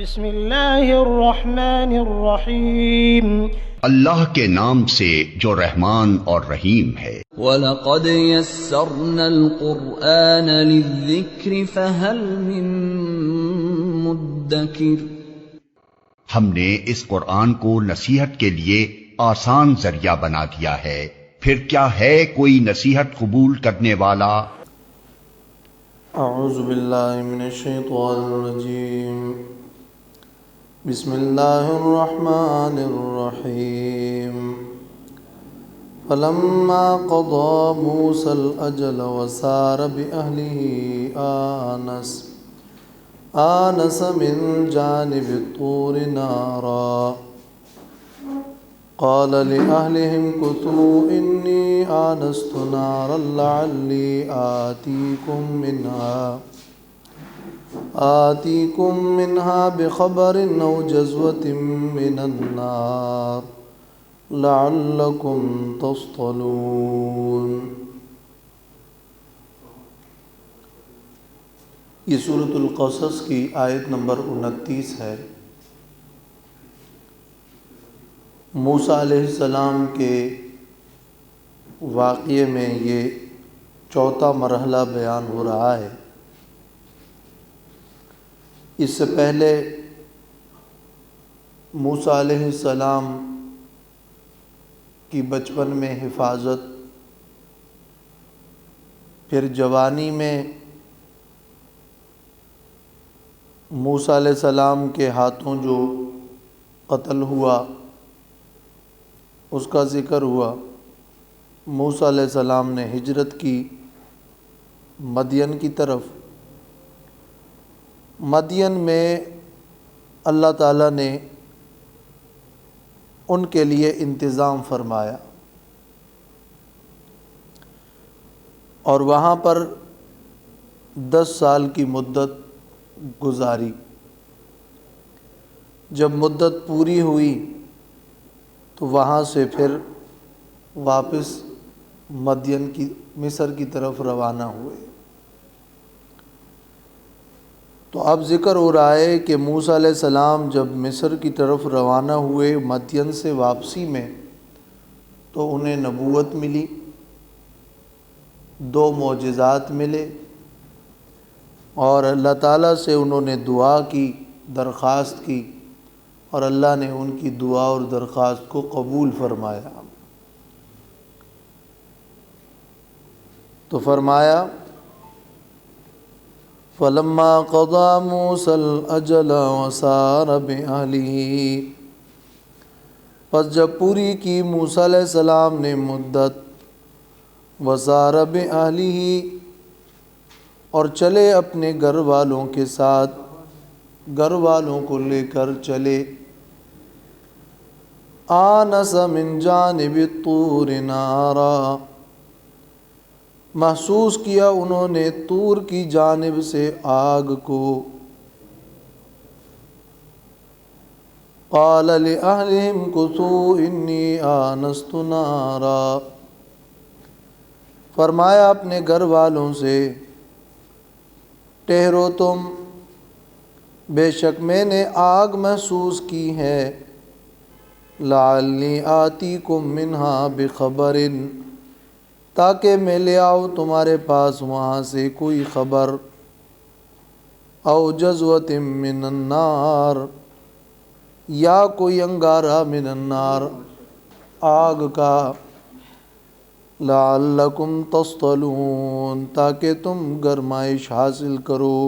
بسم اللہ الرحمن الرحیم۔ اللہ کے نام سے جو رحمان اور رحیم ہے۔ وَلَقَدْ يَسَّرْنَا الْقُرْآنَ لِلذِّكْرِ فَهَلْ مِن مُّدَّكِرٍ۔ ہم نے اس قرآن کو نصیحت کے لیے آسان ذریعہ بنا دیا ہے، پھر کیا ہے کوئی نصیحت قبول کرنے والا؟ اعوذ باللہ من الشیطان الرجیم، بسم اللہ الرحمن الرحیم۔ فلما قضى موسى الأجل وسار بأهله آنس من جانب الطور نارا قال لأهلهم كثوا إني آنست نارا لعلي آتيكم منها بخبر أو جزوة من النار لعلكم تصطلون۔ یہ سورۃ القصص کی آیت نمبر 29 ہے۔ موسیٰ علیہ السلام کے واقعے میں یہ چوتھا مرحلہ بیان ہو رہا ہے۔ اس سے پہلے موسیٰ علیہ السلام کی بچپن میں حفاظت، پھر جوانی میں موسیٰ علیہ السلام کے ہاتھوں جو قتل ہوا اس کا ذکر ہوا۔ موسیٰ علیہ السلام نے ہجرت کی مدین کی طرف۔ مدین میں اللہ تعالیٰ نے ان کے لیے انتظام فرمایا اور وہاں پر 10 سال کی مدت گزاری۔ جب مدت پوری ہوئی تو وہاں سے پھر واپس مدین کی مصر کی طرف روانہ ہوئے۔ تو اب ذکر ہو رہا ہے کہ موسیٰ علیہ السلام جب مصر کی طرف روانہ ہوئے مدین سے واپسی میں، تو انہیں نبوت ملی، 2 معجزات ملے، اور اللہ تعالیٰ سے انہوں نے دعا کی، درخواست کی، اور اللہ نے ان کی دعا اور درخواست کو قبول فرمایا۔ تو فرمایا فَلَمَّا قَضَى مُوسَى الْأَجَلَ وَسَارَ بِأَهْلِهِ، پس جب پوری کی موسیٰ علیہ السلام نے مدت، وَسَارَ بِأَهْلِهِ، اور چلے اپنے گھر والوں کے ساتھ، گھر والوں کو لے کر چلے، آنس من جانب الطور نارا، محسوس کیا انہوں نے طور کی جانب سے آگ کو۔ قال لأهلهم كثوا إني آنست نارا، فرمایا اپنے گھر والوں سے ٹھہرو تم، بے شک میں نے آگ محسوس کی ہے، لعلی آتیکم منہا بخبر، تاکہ میں لے آؤں تمہارے پاس وہاں سے کوئی خبر، او جزوۃ من النار، یا کوئی انگارہ من النار، آگ کا، لعلکم تصطلون، تاکہ تم گرمائش حاصل کرو۔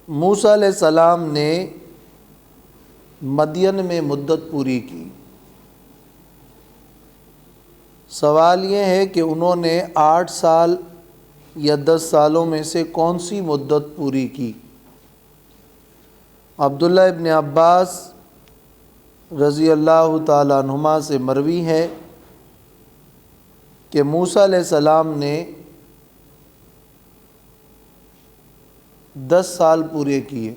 موسیٰ علیہ السلام نے مدین میں مدت پوری کی۔ سوال یہ ہے کہ انہوں نے 8 سال یا 10 سالوں میں سے کون سی مدت پوری کی؟ عبداللہ ابن عباس رضی اللہ تعالیٰ عنہما سے مروی ہے کہ موسیٰ علیہ السلام نے 10 سال پورے کیے،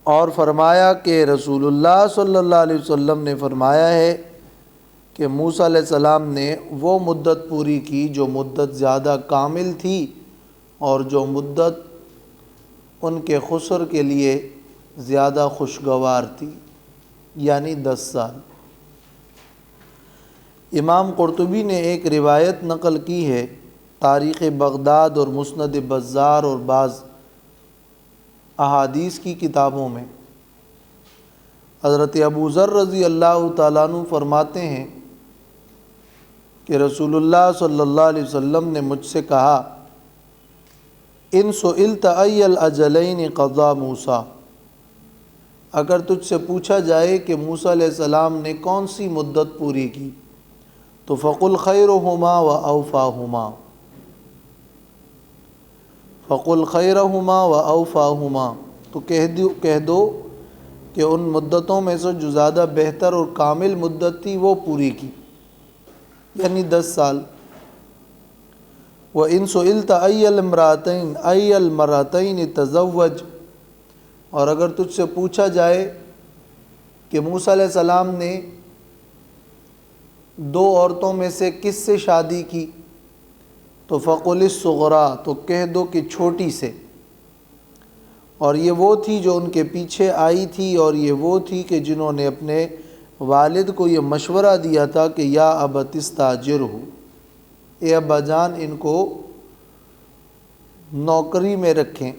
اور فرمایا کہ رسول اللہ صلی اللہ علیہ وسلم نے فرمایا ہے کہ موسیٰ علیہ السلام نے وہ مدت پوری کی جو مدت زیادہ کامل تھی اور جو مدت ان کے خسر کے لیے زیادہ خوشگوار تھی، یعنی 10 سال۔ امام قرطبی نے ایک روایت نقل کی ہے تاریخ بغداد اور مسند بزار اور بعض احادیث کی کتابوں میں۔ حضرت ابو ذر رضی اللہ تعالیٰ عنہ فرماتے ہیں کہ رسول اللہ صلی اللہ علیہ وسلم نے مجھ سے کہا، ان سئلت ای الاجلین قضا موسیٰ، اگر تجھ سے پوچھا جائے کہ موسیٰ علیہ السلام نے کون سی مدت پوری کی تو فقل خیرہما و اوفاہما، فقل خیرہما و اوفاہما، تو کہہ دو کہ ان مدتوں میں سے جو زیادہ بہتر اور کامل مدت تھی وہ پوری کی، یعنی 10 سال۔ وَإِن سُئِلْتَ أَيَّ الْمَرَّتَيْنِ تَزَوَّجْ، اور اگر تجھ سے پوچھا جائے کہ موسیٰ علیہ السلام نے 2 عورتوں میں سے کس سے شادی کی تو فَقُلِ الصُّغْرَىٰ، تو کہہ دو کہ چھوٹی سے، اور یہ وہ تھی جو ان کے پیچھے آئی تھی، اور یہ وہ تھی کہ جنہوں نے اپنے والد کو یہ مشورہ دیا تھا کہ یا ابت استاجرہ، اے ابا جان ان کو نوکری میں رکھیں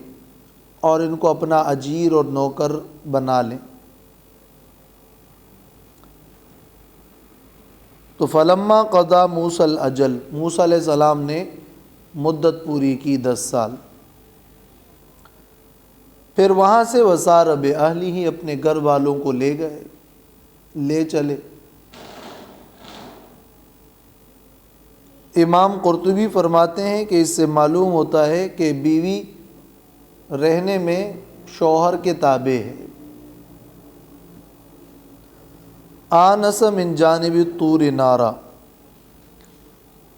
اور ان کو اپنا اجیر اور نوکر بنا لیں۔ تو فلما قضا موسیٰ الاجل، موسیٰ علیہ السلام نے مدت پوری کی 10 سال، پھر وہاں سے وسار بأہلہ، اپنے گھر والوں کو لے چلے۔ امام قرطبی فرماتے ہیں کہ اس سے معلوم ہوتا ہے کہ بیوی رہنے میں شوہر کے تابع ہے۔ آنس من جانب طور نارا،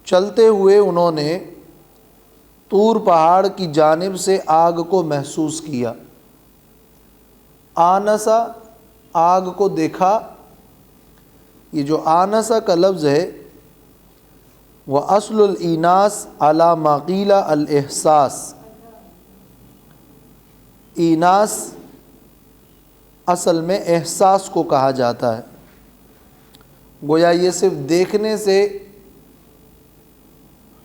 چلتے ہوئے انہوں نے طور پہاڑ کی جانب سے آگ کو محسوس کیا۔ آنسا، آگ کو دیکھا۔ یہ جو آنسا کا لفظ ہے وہ اصل الاناس علی ما قیل الاحساس، ایناس اصل میں احساس کو کہا جاتا ہے، گویا یہ صرف دیکھنے سے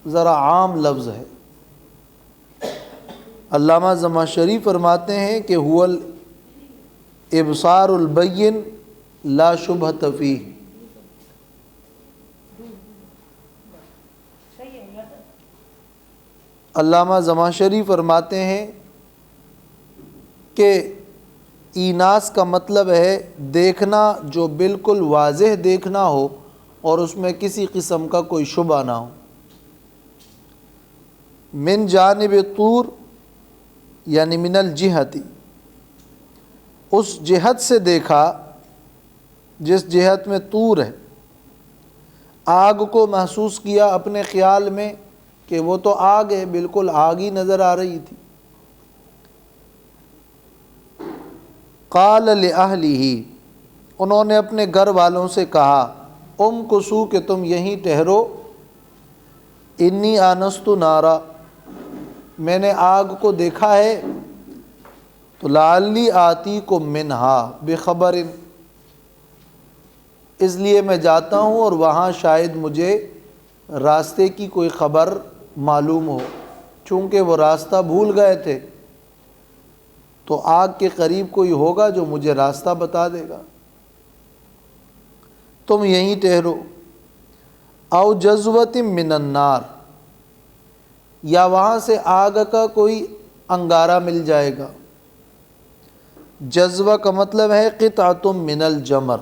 ذرا عام لفظ ہے۔ علامہ زمخشری فرماتے ہیں کہ هو الابصار البین لا شبہۃ فیہ، علامہ زمخشری فرماتے ہیں کہ ایناس کا مطلب ہے دیکھنا جو بالکل واضح دیکھنا ہو اور اس میں کسی قسم کا کوئی شبہ نہ ہو۔ من جانب طور یعنی من الجہتی، اس جہت سے دیکھا جس جہت میں طور ہے، آگ کو محسوس کیا اپنے خیال میں کہ وہ تو آگ ہے، بالکل آگ ہی نظر آ رہی تھی۔ قال لأہلہ، انہوں نے اپنے گھر والوں سے کہا، امکثوا، کہ تم یہیں ٹھہرو، انی آنست نارا، میں نے آگ کو دیکھا ہے، تو لعلی آتیکم منہا بخبر، اس لیے میں جاتا ہوں اور وہاں شاید مجھے راستے کی کوئی خبر معلوم ہو، چونکہ وہ راستہ بھول گئے تھے تو آگ کے قریب کوئی ہوگا جو مجھے راستہ بتا دے گا، تم یہیں ٹھہرو۔ او جذوۃ من النار، یا وہاں سے آگ کا کوئی انگارہ مل جائے گا۔ جذوہ کا مطلب ہے قطعۃ من الجمر۔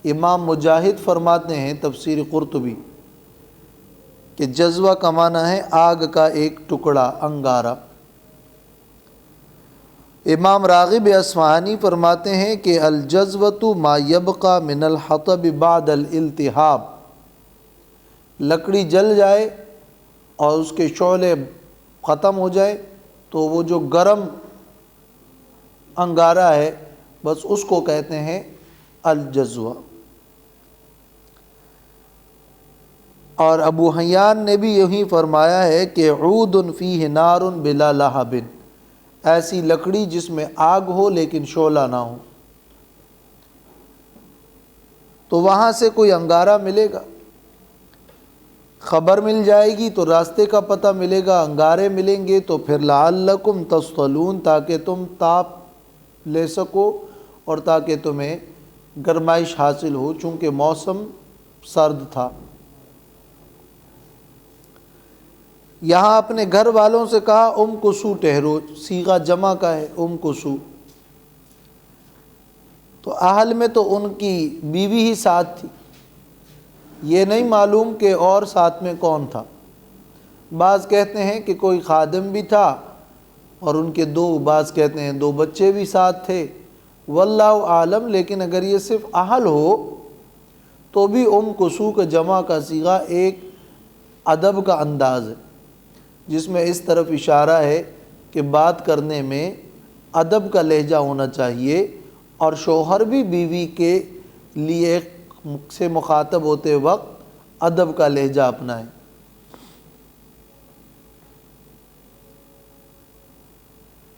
امام مجاہد فرماتے ہیں تفسیر قرطبی کہ جذوہ کا معنی ہے آگ کا ایک ٹکڑا، انگارہ۔ امام راغب اصفہانی فرماتے ہیں کہ الجذوۃ ما یبقى من الحطب بعد الالتہاب، لکڑی جل جائے اور اس کے شعلے ختم ہو جائے تو وہ جو گرم انگارہ ہے بس اس کو کہتے ہیں الجذوہ۔ اور ابو حیان نے بھی یہی فرمایا ہے کہ عود فیہ نار بلا لہب، ایسی لکڑی جس میں آگ ہو لیکن شعلہ نہ ہو۔ تو وہاں سے کوئی انگارہ ملے گا، خبر مل جائے گی تو راستے کا پتہ ملے گا، انگارے ملیں گے تو پھر لعلکم تصطلون، تاکہ تم تاپ لے سکو اور تاکہ تمہیں گرمائش حاصل ہو، چونکہ موسم سرد تھا۔ یہاں اپنے گھر والوں سے کہا کسو ٹہرو، صیغہ جمع کا ہے کسو، تو اہل میں تو ان کی بیوی ہی ساتھ تھی، یہ نہیں معلوم کہ اور ساتھ میں کون تھا۔ بعض کہتے ہیں کہ کوئی خادم بھی تھا اور ان کے بعض کہتے ہیں 2 بچے بھی ساتھ تھے، واللہ عالم۔ لیکن اگر یہ صرف اہل ہو تو بھی کسو کا جمع کا صیغہ ایک ادب کا انداز ہے، جس میں اس طرف اشارہ ہے کہ بات کرنے میں ادب کا لہجہ ہونا چاہیے، اور شوہر بھی بیوی کے لیے سے مخاطب ہوتے وقت ادب کا لہجہ اپنائیں۔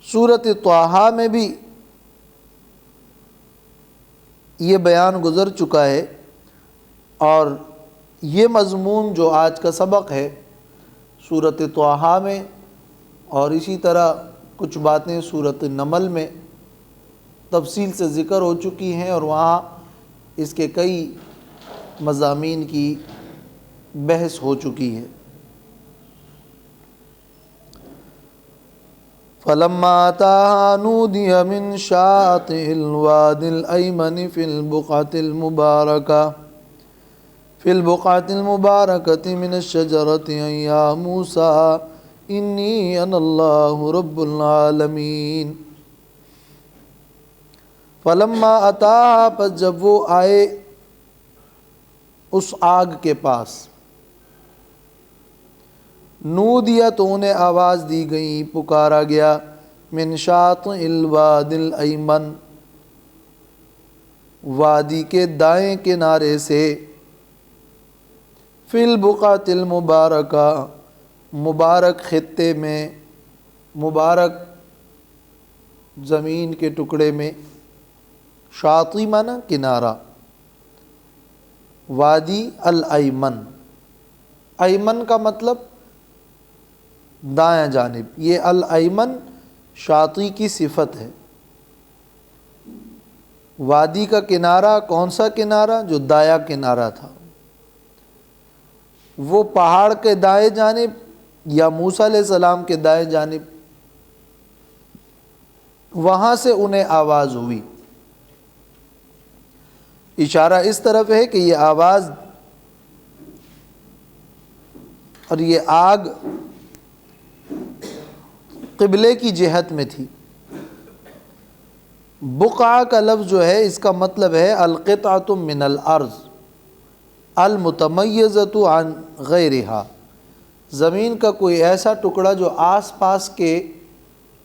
سورۃ طٰہٰ میں بھی یہ بیان گزر چکا ہے، اور یہ مضمون جو آج کا سبق ہے سورۃ طٰہٰ میں، اور اسی طرح کچھ باتیں سورۃ النمل میں تفصیل سے ذکر ہو چکی ہیں، اور وہاں اس کے کئی مضامین کی بحث ہو چکی ہے۔ فَلَمَّا أَتَاهَا نُودِيَ مِن شَاطِئِ الْوَادِ الْأَيْمَنِ فِي الْبُقْعَةِ الْمُبَارَكَةِ مِنَ الشَّجَرَةِ أَن يَا مُوسَىٰ إِنِّي أَنَا اللَّهُ رَبُّ الْعَالَمِينَ۔ فَلَمَّا أَتَاهَا، پس جب وہ آئے اس آگ کے پاس، نودیا تو انہیں آواز دی گئی، پکارا گیا، من شاطئ الواد الایمن، وادی کے دائیں کنارے سے، فی البقعۃ المبارکہ، مبارک خطے میں، مبارک زمین کے ٹکڑے میں، شاطئ مانا کنارہ، وادی الایمن، ایمن کا مطلب دائیں جانب، یہ الایمن شاطئ کی صفت ہے۔ وادی کا کنارہ کون سا کنارہ؟ جو دایاں کنارہ تھا، وہ پہاڑ کے دائیں جانب یا موسیٰ علیہ السلام کے دائیں جانب، وہاں سے انہیں آواز ہوئی۔ اشارہ اس طرف ہے کہ یہ آواز اور یہ آگ قبلے کی جہت میں تھی۔ بقعہ کا لفظ جو ہے اس کا مطلب ہے القطعۃ من الارض المتمیزۃ عن غیرہا، زمین کا کوئی ایسا ٹکڑا جو آس پاس کے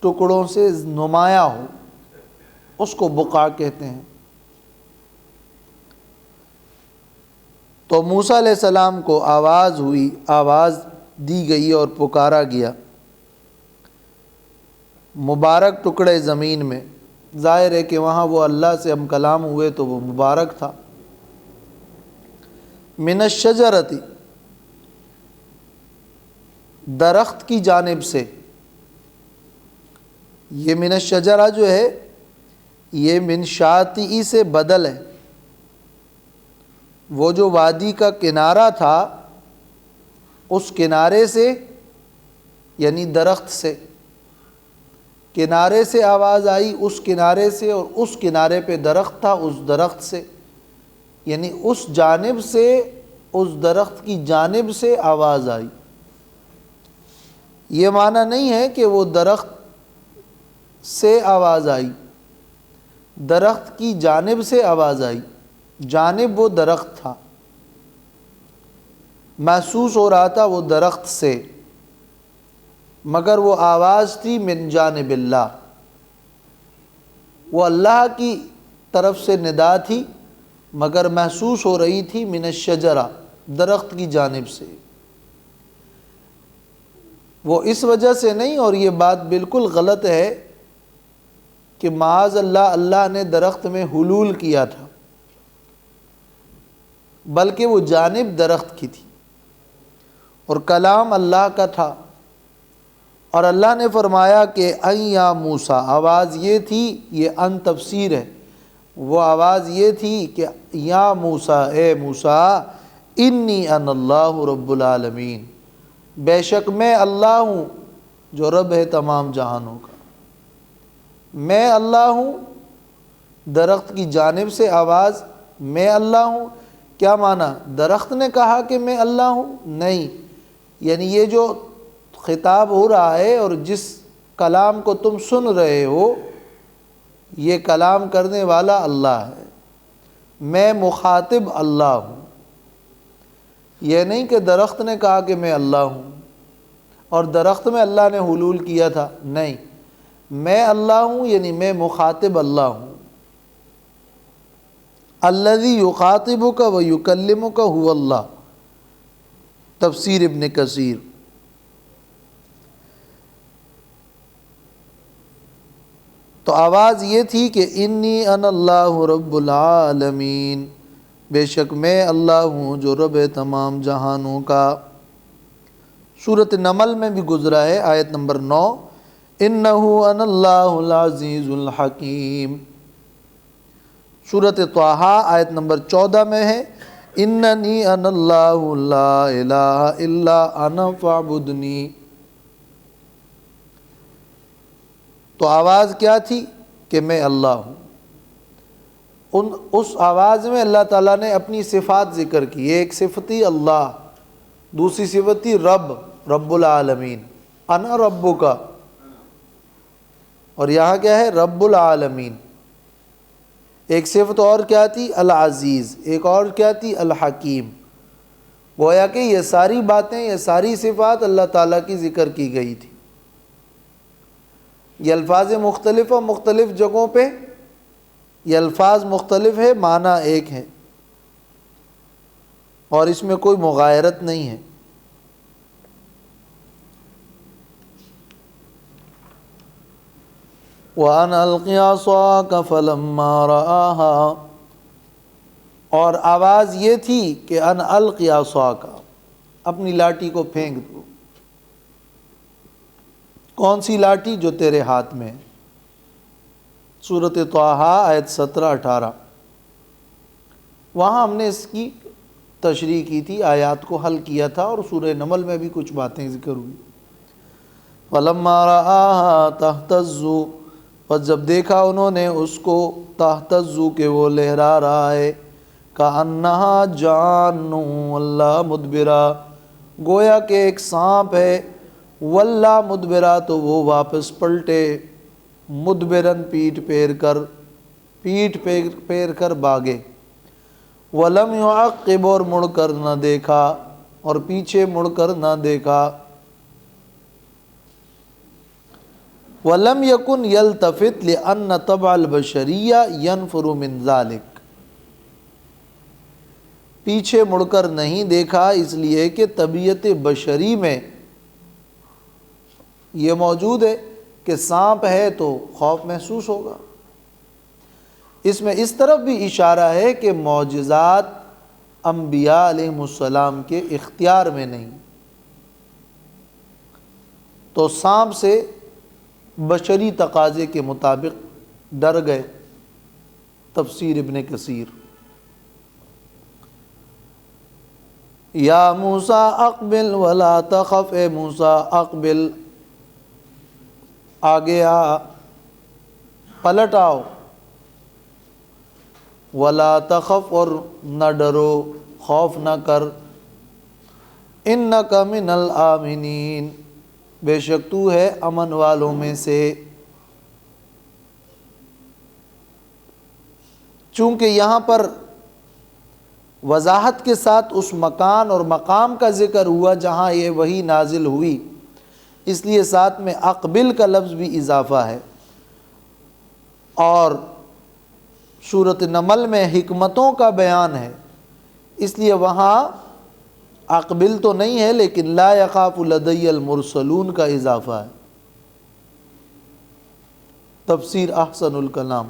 ٹکڑوں سے نمایاں ہو، اس کو بقعہ کہتے ہیں۔ تو موسیٰ علیہ السلام کو آواز ہوئی، آواز دی گئی اور پکارا گیا مبارک ٹکڑے زمین میں۔ ظاہر ہے کہ وہاں وہ اللہ سے ہم کلام ہوئے تو وہ مبارک تھا۔ من الشجرۃ، درخت کی جانب سے، یہ من الشجرہ جو ہے یہ من شاطئ سے بدل ہے۔ وہ جو وادی کا کنارہ تھا اس کنارے سے، یعنی درخت سے، کنارے سے آواز آئی، اس کنارے سے، اور اس کنارے پہ درخت تھا، اس درخت سے، یعنی اس جانب سے، اس درخت کی جانب سے آواز آئی۔ یہ معنی نہیں ہے کہ وہ درخت سے آواز آئی، درخت کی جانب سے آواز آئی، جانب وہ درخت تھا، محسوس ہو رہا تھا وہ درخت سے، مگر وہ آواز تھی من جانب اللہ، وہ اللہ کی طرف سے ندا تھی، مگر محسوس ہو رہی تھی من الشجرہ، درخت کی جانب سے۔ وہ اس وجہ سے نہیں، اور یہ بات بالکل غلط ہے کہ معاذ اللہ اللہ نے درخت میں حلول کیا تھا، بلکہ وہ جانب درخت کی تھی اور کلام اللہ کا تھا۔ اور اللہ نے فرمایا کہ ان یا موسیٰ، آواز یہ تھی، یہ ان تفسیر ہے، وہ آواز یہ تھی کہ یا موسیٰ، اے موسیٰ، انی ان اللہ رب العالمین، بے شک میں اللہ ہوں جو رب ہے تمام جہانوں کا۔ میں اللہ ہوں، درخت کی جانب سے آواز میں اللہ ہوں، کیا معنی؟ درخت نے کہا کہ میں اللہ ہوں؟ نہیں، یعنی یہ جو خطاب ہو رہا ہے اور جس کلام کو تم سن رہے ہو، یہ کلام کرنے والا اللہ ہے، میں مخاطب اللہ ہوں۔ یہ نہیں کہ درخت نے کہا کہ میں اللہ ہوں اور درخت میں اللہ نے حلول کیا تھا، نہیں، میں اللہ ہوں یعنی میں مخاطب اللہ ہوں۔ الذی یخاطبک و یکلمک هو اللہ، تفسیر ابن کثیر۔ تو آواز یہ تھی کہ انی انا اللہ رب العالمین، بے شک میں اللہ ہوں جو رب ہے تمام جہانوں کا۔ سورۃ نمل میں بھی گزرا ہے، آیت نمبر 9، انہ انا اللہ العزیز الحکیم۔ سورۃ طٰہٰ آیت نمبر 14 میں ہے، اننی انا اللہ لا الہ الا انا فاعبدنی۔ تو آواز کیا تھی کہ میں اللہ ہوں۔ اس آواز میں اللہ تعالیٰ نے اپنی صفات ذکر کی، ایک صفتی اللہ، دوسری صفتی رب العالمین، انا ربک، اور یہاں کیا ہے؟ رب العالمین۔ ایک صفت اور کیا تھی؟ العزیز، ایک اور کیا تھی؟ الحکیم۔ گویا کہ یہ ساری باتیں، یہ ساری صفات اللہ تعالیٰ کی ذکر کی گئی تھی۔ یہ الفاظ مختلف اور مختلف جگہوں پہ یہ الفاظ مختلف ہے، معنی ایک ہے، اور اس میں کوئی مغایرت نہیں ہے۔ وَأَنْ أَلْقِ عَصَاكَ فَلَمَّا رَآهَا، اور آواز یہ تھی کہ ان الق عصاک، اپنی لاٹھی کو پھینک دو۔ کون سی لاٹھی؟ جو تیرے ہاتھ میں ہے۔ سورۃ طٰہٰ آیت 17-18، وہاں ہم نے اس کی تشریح کی تھی، آیات کو حل کیا تھا، اور سورہ نمل میں بھی کچھ باتیں ذکر ہوئی۔ فَلَمَّا رَآهَا تَهْتَزُّ، پس جب دیکھا انہوں نے اس کو، تَهْتَزُّ کہ وہ لہرا رہا ہے، كَأَنَّهَا جَانٌّ وَلَّا مُدْبِرًا، گویا کہ ایک سانپ ہے، وَلَّا مُدْبِرًا تو وہ واپس پلٹے، مدبرن پیٹ پھیر کر بھاگے، وَلَمْ يُعَقِّبْ اور مڑ کر نہ دیکھا، اور پیچھے مڑ کر نہ دیکھا، وَلَمْ يَكُنْ يَلْتَفِتْ لِأَنَّ طَبْعَ الْبَشَرِيَّةِ يَنْفُرُ مِنْ ذَلِكَ، پیچھے مڑ کر نہیں دیکھا اس لیے کہ طبیعت بشری میں یہ موجود ہے کہ سانپ ہے تو خوف محسوس ہوگا۔ اس میں اس طرف بھی اشارہ ہے کہ معجزات انبیاء علیہ السلام کے اختیار میں نہیں، تو سانپ سے بشری تقاضے کے مطابق ڈر گئے، تفسیر ابن کثیر۔ یا موسیٰ اقبل ولا تخف، اے موسیٰ اقبل، آگے آ، پلٹ آؤ، ولا تخف اور نہ ڈرو، خوف نہ کر، انک من الآمنین، بے شک تو ہے امن والوں میں سے۔ چونکہ یہاں پر وضاحت کے ساتھ اس مکان اور مقام کا ذکر ہوا جہاں یہ وحی نازل ہوئی، اس لیے ساتھ میں اقبل کا لفظ بھی اضافہ ہے، اور سورۃ نمل میں حکمتوں کا بیان ہے، اس لیے وہاں اقبل تو نہیں ہے لیکن لا یخاف لدی المرسلون کا اضافہ ہے۔ تفسیر احسن الکلام۔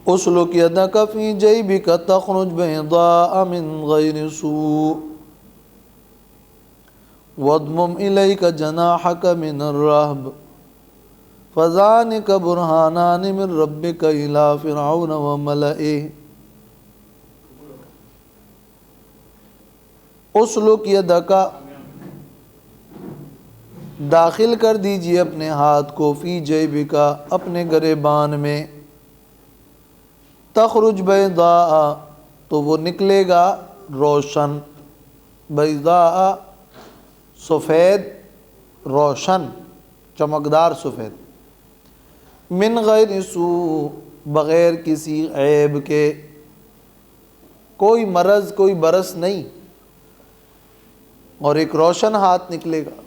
اسلک یدک فی جیبک تخرج بیضاء من غیر سوء واضمم الیک جناحک من الرہب فذلک برہانان من ربک الی فرعون وملئہ۔ اسلک یدک، داخل کر دیجئے اپنے ہاتھ کو، فی جیبک، اپنے گریبان میں، تخرج بیضاء، تو وہ نکلے گا روشن، بیضاء سفید، روشن چمکدار سفید، من غیر سوء بغیر کسی عیب کے، کوئی مرض کوئی برس نہیں، اور ایک روشن ہاتھ نکلے گا۔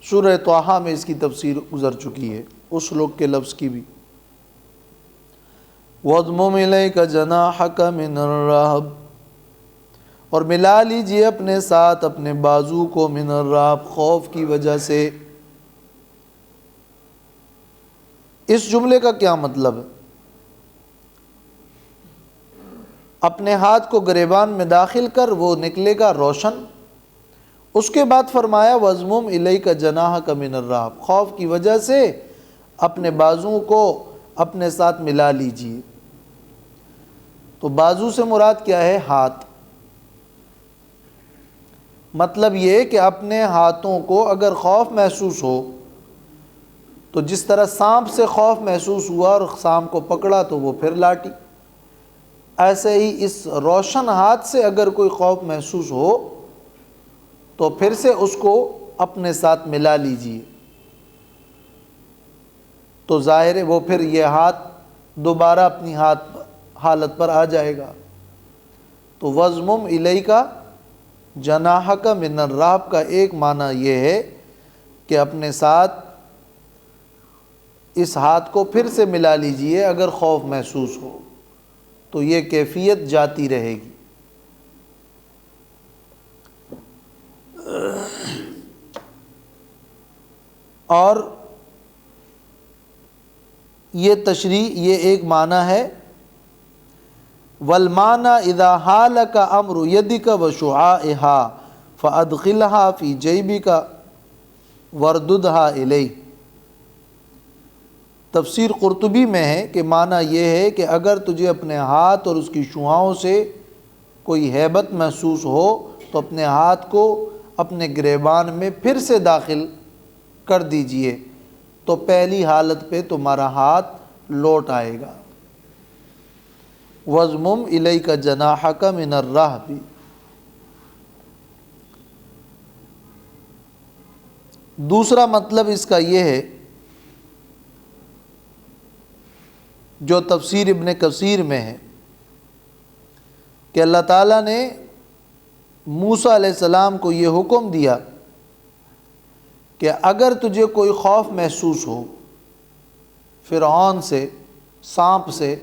سورہ طٰہٰ میں اس کی تفسیر گزر چکی ہے، اس لوگ کے لفظ کی بھی۔ وَاضْمُمْ إِلَيْكَ جَنَاحَكَ مِنَ الرَّهْبِ، اور ملا لیجئے اپنے ساتھ اپنے بازو کو، من الرہب، خوف کی وجہ سے۔ اس جملے کا کیا مطلب ہے؟ اپنے ہاتھ کو گریبان میں داخل کر، وہ نکلے گا روشن۔ اس کے بعد فرمایا وَاضْمُمْ إِلَيْكَ جَنَاحَكَ مِنَ الرَّهْبِ، خوف کی وجہ سے اپنے بازو کو اپنے ساتھ ملا لیجئے۔ تو بازو سے مراد کیا ہے؟ ہاتھ۔ مطلب یہ کہ اپنے ہاتھوں کو اگر خوف محسوس ہو تو جس طرح سانپ سے خوف محسوس ہوا اور سانپ کو پکڑا تو وہ پھر لاٹھی، ایسے ہی اس روشن ہاتھ سے اگر کوئی خوف محسوس ہو تو پھر سے اس کو اپنے ساتھ ملا لیجئے، تو ظاہر ہے وہ پھر یہ ہاتھ دوبارہ اپنی حالت پر آ جائے گا۔ تو وَاضْمُمْ إِلَيْكَ جَنَاحَكَ مِنَ الرَّهْبِ کا ایک معنی یہ ہے کہ اپنے ساتھ اس ہاتھ کو پھر سے ملا لیجئے اگر خوف محسوس ہو، تو یہ کیفیت جاتی رہے گی۔ اور یہ تشریح، یہ ایک معنی ہے۔ والمعنی اذا حالک امر یدک وشعاعها فادخلها فی جیبک ورددها الیہ۔ تفسیر قرطبی میں ہے کہ معنی یہ ہے کہ اگر تجھے اپنے ہاتھ اور اس کی شعاعوں سے کوئی ہیبت محسوس ہو تو اپنے ہاتھ کو اپنے گریبان میں پھر سے داخل کر دیجئے، تو پہلی حالت پہ تمہارا ہاتھ لوٹ آئے گا۔ وَاضْمُمْ إِلَيْكَ جَنَاحَكَ مِنَ الرَّهْبِ۔ دوسرا مطلب اس کا یہ ہے جو تفسیر ابن کثیر میں ہے کہ اللہ تعالیٰ نے موسیٰ علیہ السلام کو یہ حکم دیا کہ اگر تجھے کوئی خوف محسوس ہو فرعون سے، سانپ سے،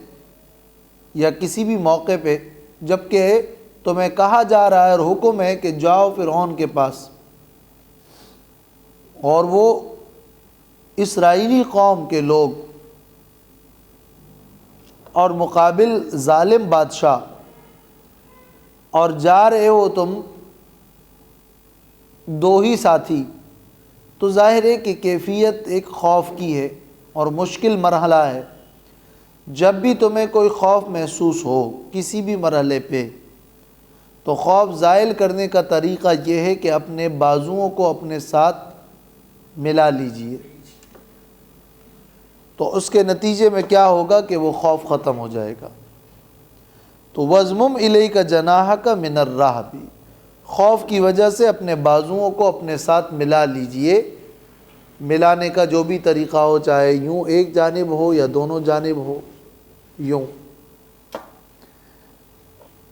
یا کسی بھی موقع پہ، جبکہ تمہیں کہا جا رہا ہے اور حکم ہے کہ جاؤ فرعون کے پاس، اور وہ اسرائیلی قوم کے لوگ اور مقابل ظالم بادشاہ، اور جا رہے ہو تم دو ہی ساتھی، تو ظاہر ہے کہ کیفیت ایک خوف کی ہے اور مشکل مرحلہ ہے۔ جب بھی تمہیں کوئی خوف محسوس ہو کسی بھی مرحلے پہ، تو خوف زائل کرنے کا طریقہ یہ ہے کہ اپنے بازوؤں کو اپنے ساتھ ملا لیجئے، تو اس کے نتیجے میں کیا ہوگا کہ وہ خوف ختم ہو جائے گا۔ تو وَاضْمُمْ إِلَيْكَ جَنَاحَكَ مِنَ الرَّهْبِ، خوف کی وجہ سے اپنے بازوؤں کو اپنے ساتھ ملا لیجئے۔ ملانے کا جو بھی طریقہ ہو، چاہے یوں ایک جانب ہو یا دونوں جانب ہو، یوں،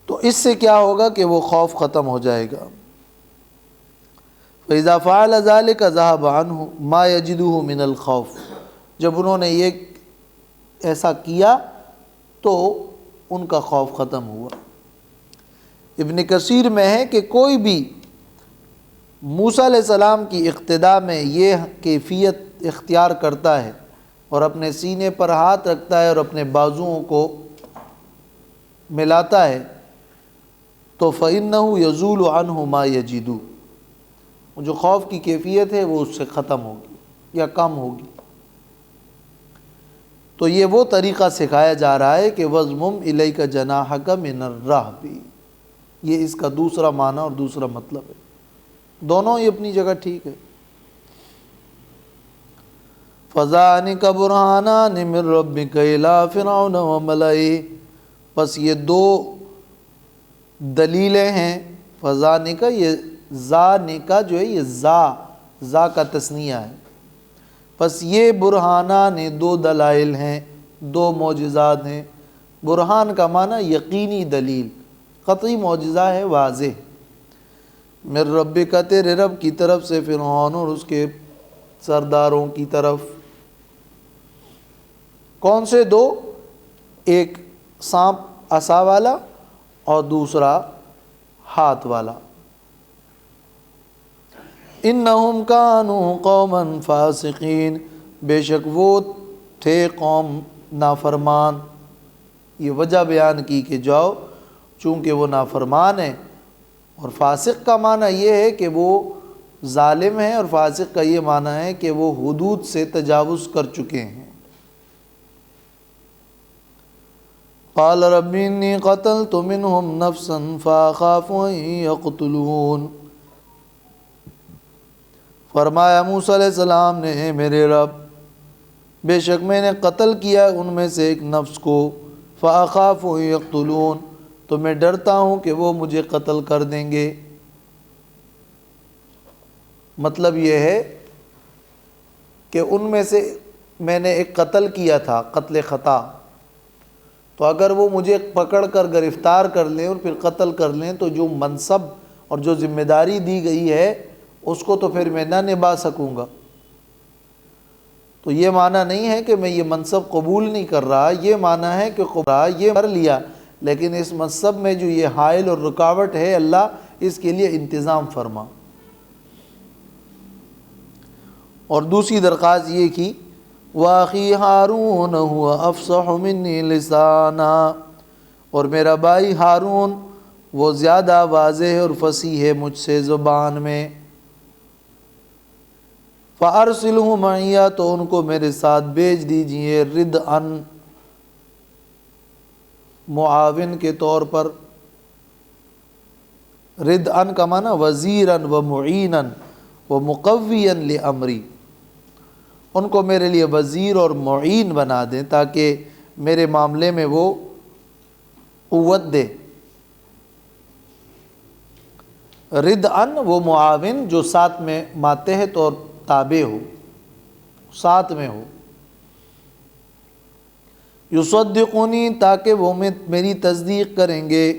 تو اس سے کیا ہوگا کہ وہ خوف ختم ہو جائے گا۔ فَإِذَا فَعَلَ ذَلِكَ ذَهَبَ عَنْهُ مَا يَجِدُهُ مِنَ الْخَوْفِ، جب انہوں نے یہ ایسا کیا تو ان کا خوف ختم ہوا۔ ابن کثیر میں ہے کہ کوئی بھی موسیٰ علیہ السلام کی اقتداء میں یہ کیفیت اختیار کرتا ہے اور اپنے سینے پر ہاتھ رکھتا ہے اور اپنے بازوؤں کو ملاتا ہے تو فَإِنَّهُ يَزُولُ عَنْهُ مَا يَجِدُ، جو خوف کی کیفیت ہے وہ اس سے ختم ہوگی یا کم ہوگی۔ تو یہ وہ طریقہ سکھایا جا رہا ہے کہ وَضْمُمْ إِلَيْكَ جَنَاحَكَ مِنَ الرَّهْبِ، یہ اس کا دوسرا معنی اور دوسرا مطلب ہے، دونوں ہی اپنی جگہ ٹھیک ہے۔ فَذَانِكَ بُرْهَانَانِ مِن رَّبِّكَ إِلَىٰ فِرْعَوْنَ وَمَلَئِهِ، بس یہ دو دلیلیں ہیں۔ فَذَانِكَ، یہ ذَانِكَ جو ہے یہ ذا کا تثنیہ ہے، پس یہ برہانان دو دلائل ہیں، دو معجزات ہیں۔ برہان کا معنی یقینی دلیل، قطعی معجزہ ہے، واضح۔ من ربک، تیرے رب کی طرف سے، فرعون اور اس کے سرداروں کی طرف۔ کون سے دو؟ ایک سانپ عصا والا اور دوسرا ہاتھ والا۔ انہم کانوا قوما فاسقین، بے شک وہ تھے قوم نافرمان۔ یہ وجہ بیان کی کہ جاؤ چونکہ وہ نافرمان ہیں، اور فاسق کا معنی یہ ہے کہ وہ ظالم ہیں، اور فاسق کا یہ معنی ہے کہ وہ حدود سے تجاوز کر چکے ہیں۔ قال رب انی قتلت منہم نفسا فاخاف ان یقتلون، فرمایا موسیٰ علیہ السلام نے، اے میرے رب، بے شک میں نے قتل کیا ان میں سے ایک نفس کو، فاخاف ان یقتلون، تو میں ڈرتا ہوں کہ وہ مجھے قتل کر دیں گے۔ مطلب یہ ہے کہ ان میں سے میں نے ایک قتل کیا تھا، قتل خطا، تو اگر وہ مجھے پکڑ کر گرفتار کر لیں اور پھر قتل کر لیں تو جو منصب اور جو ذمہ داری دی گئی ہے اس کو تو پھر میں نہ نبھا سکوں گا۔ تو یہ معنی نہیں ہے کہ میں یہ منصب قبول نہیں کر رہا، یہ معنی ہے کہ یہ کر لیا، لیکن اس منصب میں جو یہ حائل اور رکاوٹ ہے، اللہ اس کے لیے انتظام فرما۔ اور دوسری درخواست یہ کی، وَأَخِي ہارون هُوَ أَفْصَحُ مِنِّي لِسَانًا، اور میرا بھائی ہارون وہ زیادہ واضح اور فصیح ہے مجھ سے زبان میں۔ فَأَرْسِلْهُ مَعِيَّ، تو ان کو میرے ساتھ بھیج دیجئے، رِدْءً، معاون کے طور پر۔ رِدْءً کا معنی وزیراً ومعیناً ومقویاً لِأَمْرِی، ان کو میرے لیے وزیر اور معین بنا دیں تاکہ میرے معاملے میں وہ قوت دے۔ رِدْءً، وہ معاون جو ساتھ میں ماتحت اور تابع ہو، ساتھ میں ہو۔ یصدقونی، تاکہ وہ میری تصدیق کریں گے۔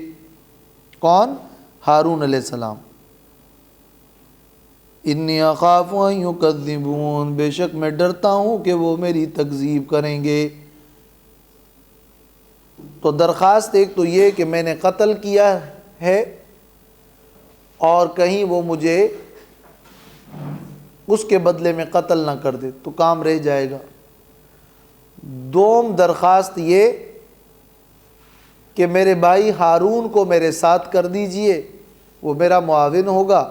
کون؟ ہارون علیہ السلام۔ انی اخاف ان یکذبون، بے شک میں ڈرتا ہوں کہ وہ میری تکذیب کریں گے۔ تو درخواست ایک تو یہ کہ میں نے قتل کیا ہے اور کہیں وہ مجھے اس کے بدلے میں قتل نہ کر دے تو کام رہ جائے گا۔ دوم درخواست یہ کہ میرے بھائی ہارون کو میرے ساتھ کر دیجئے، وہ میرا معاون ہوگا،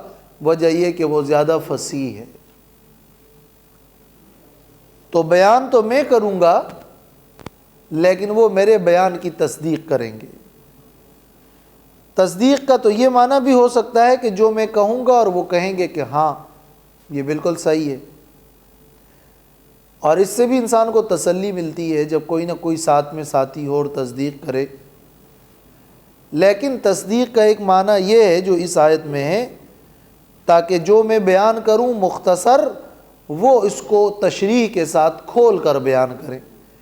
وجہ یہ کہ وہ زیادہ فصیح ہے۔ تو بیان تو میں کروں گا لیکن وہ میرے بیان کی تصدیق کریں گے۔ تصدیق کا تو یہ معنی بھی ہو سکتا ہے کہ جو میں کہوں گا اور وہ کہیں گے کہ ہاں یہ بالکل صحیح ہے، اور اس سے بھی انسان کو تسلی ملتی ہے جب کوئی نہ کوئی ساتھ میں ساتھی ہو اور تصدیق کرے۔ لیکن تصدیق کا ایک معنی یہ ہے جو اس آیت میں ہے، تاکہ جو میں بیان کروں مختصر، وہ اس کو تشریح کے ساتھ کھول کر بیان کریں،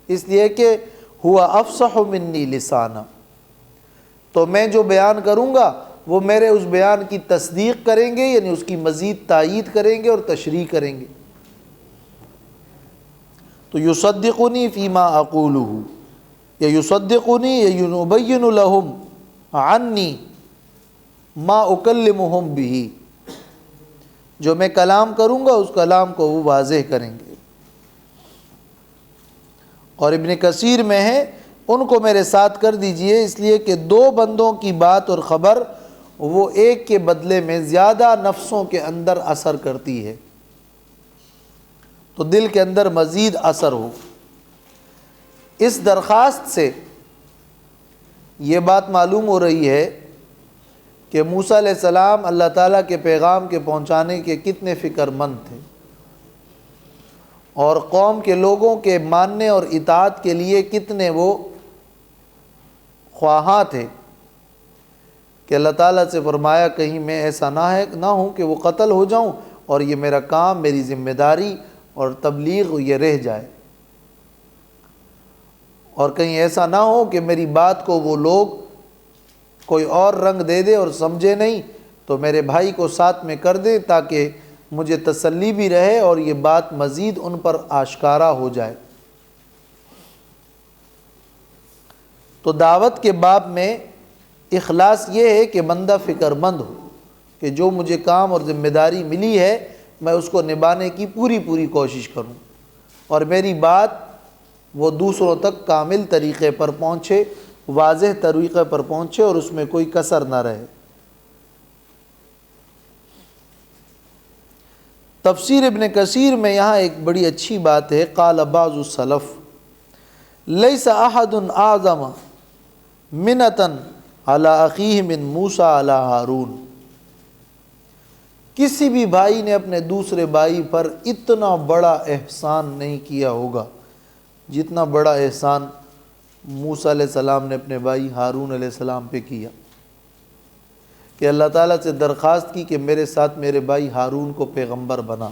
اس لیے کہ ہوا افصح منی لسانا، تو میں جو بیان کروں گا وہ میرے اس بیان کی تصدیق کریں گے، یعنی اس کی مزید تائید کریں گے اور تشریح کریں گے۔ تو یصدقنی فیما اقولہ، کہ یصدقونی یبین لہم عنی ما اکلمہم بہ، جو میں کلام کروں گا اس کلام کو وہ واضح کریں گے۔ اور ابن کثیر میں ہے ان کو میرے ساتھ کر دیجئے، اس لیے کہ دو بندوں کی بات اور خبر وہ ایک کے بدلے میں زیادہ نفسوں کے اندر اثر کرتی ہے، تو دل کے اندر مزید اثر ہو۔ اس درخواست سے یہ بات معلوم ہو رہی ہے کہ موسیٰ علیہ السلام اللہ تعالیٰ کے پیغام کے پہنچانے کے کتنے فکر مند تھے، اور قوم کے لوگوں کے ماننے اور اطاعت کے لیے کتنے وہ خواہاں تھے، کہ اللہ تعالیٰ سے فرمایا کہیں میں ایسا نہ ہوں کہ وہ قتل ہو جاؤں اور یہ میرا کام، میری ذمہ داری اور تبلیغ یہ رہ جائے، اور کہیں ایسا نہ ہو کہ میری بات کو وہ لوگ کوئی اور رنگ دے دے اور سمجھے نہیں، تو میرے بھائی کو ساتھ میں کر دے تاکہ مجھے تسلی بھی رہے اور یہ بات مزید ان پر آشکارا ہو جائے۔ تو دعوت کے باب میں اخلاص یہ ہے کہ بندہ فکر مند ہو کہ جو مجھے کام اور ذمہ داری ملی ہے میں اس کو نبھانے کی پوری کوشش کروں، اور میری بات وہ دوسروں تک کامل طریقے پر پہنچے، واضح طریقے پر پہنچے، اور اس میں کوئی کسر نہ رہے۔ تفسیر ابن کثیر میں یہاں ایک بڑی اچھی بات ہے، قال بعض السلف لیس احد اعظم منتا علی اخیہ من موسیٰ علی ہارون، کسی بھی بھائی نے اپنے دوسرے بھائی پر اتنا بڑا احسان نہیں کیا ہوگا جتنا بڑا احسان موسیٰ علیہ السلام نے اپنے بھائی ہارون علیہ السلام پہ کیا، کہ اللہ تعالیٰ سے درخواست کی کہ میرے ساتھ میرے بھائی ہارون کو پیغمبر بنا۔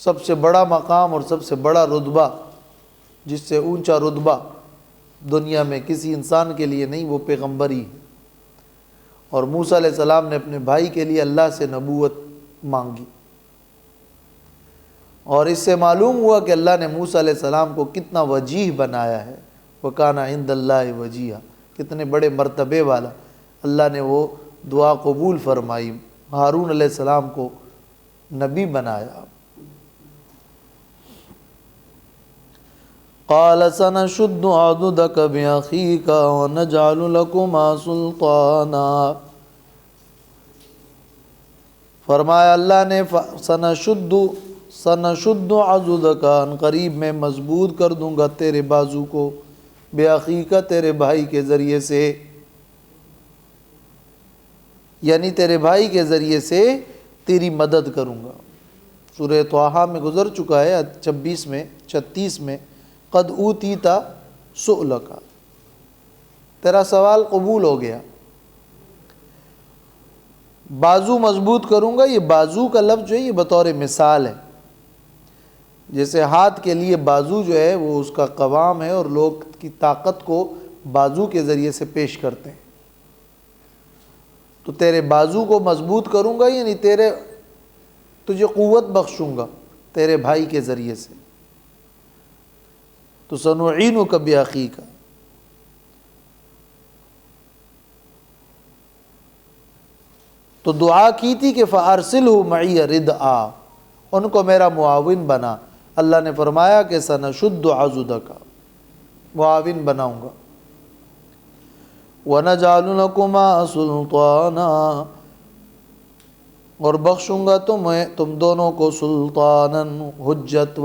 سب سے بڑا مقام اور سب سے بڑا رتبہ، جس سے اونچا رتبہ دنیا میں کسی انسان کے لیے نہیں، وہ پیغمبری ہے، اور موسیٰ علیہ السلام نے اپنے بھائی کے لیے اللہ سے نبوت مانگی، اور اس سے معلوم ہوا کہ اللہ نے موسیٰ علیہ السلام کو کتنا وجیح بنایا ہے، وَكَانَ عِنْدَ اللَّهِ وَجِيهًا، کتنے بڑے مرتبے والا، اللہ نے وہ دعا قبول فرمائی، ہارون علیہ السلام کو نبی بنایا۔ قَالَ سَنَشُدُّ عَضُدَكَ بِأَخِيكَ وَنَجْعَلُ لَكُمَا سُلْطَانًا، فرمایا اللہ نے سنشد عضدک، ان قریب میں مضبوط کر دوں گا تیرے بازو کو، بِأَخِيكَ تیرے بھائی کے ذریعے سے، یعنی تیرے بھائی کے ذریعے سے تیری مدد کروں گا۔ سورہ طٰہٰ میں گزر چکا ہے 36 میں قد اوتیت سؤلک، تیرا سوال قبول ہو گیا۔ بازو مضبوط کروں گا، یہ بازو کا لفظ جو ہے یہ بطور مثال ہے، جیسے ہاتھ کے لیے بازو جو ہے وہ اس کا قوام ہے اور لوگ کی طاقت کو بازو کے ذریعے سے پیش کرتے ہیں، تو تیرے بازو کو مضبوط کروں گا، یعنی تجھے قوت بخشوں گا تیرے بھائی کے ذریعے سے۔ تو سنعینک بأخیک، تو دعا کی تھی کہ فارسلہ معی ردعا، ان کو میرا معاون بنا۔ اللہ نے فرمایا کہ سنشد عضدک، معاون بناؤں گا، وَنَجْعَلُ لَكُمَا سُلْطَانًا، اور بخشوں گا تم دونوں کو سلطاناً، حجت،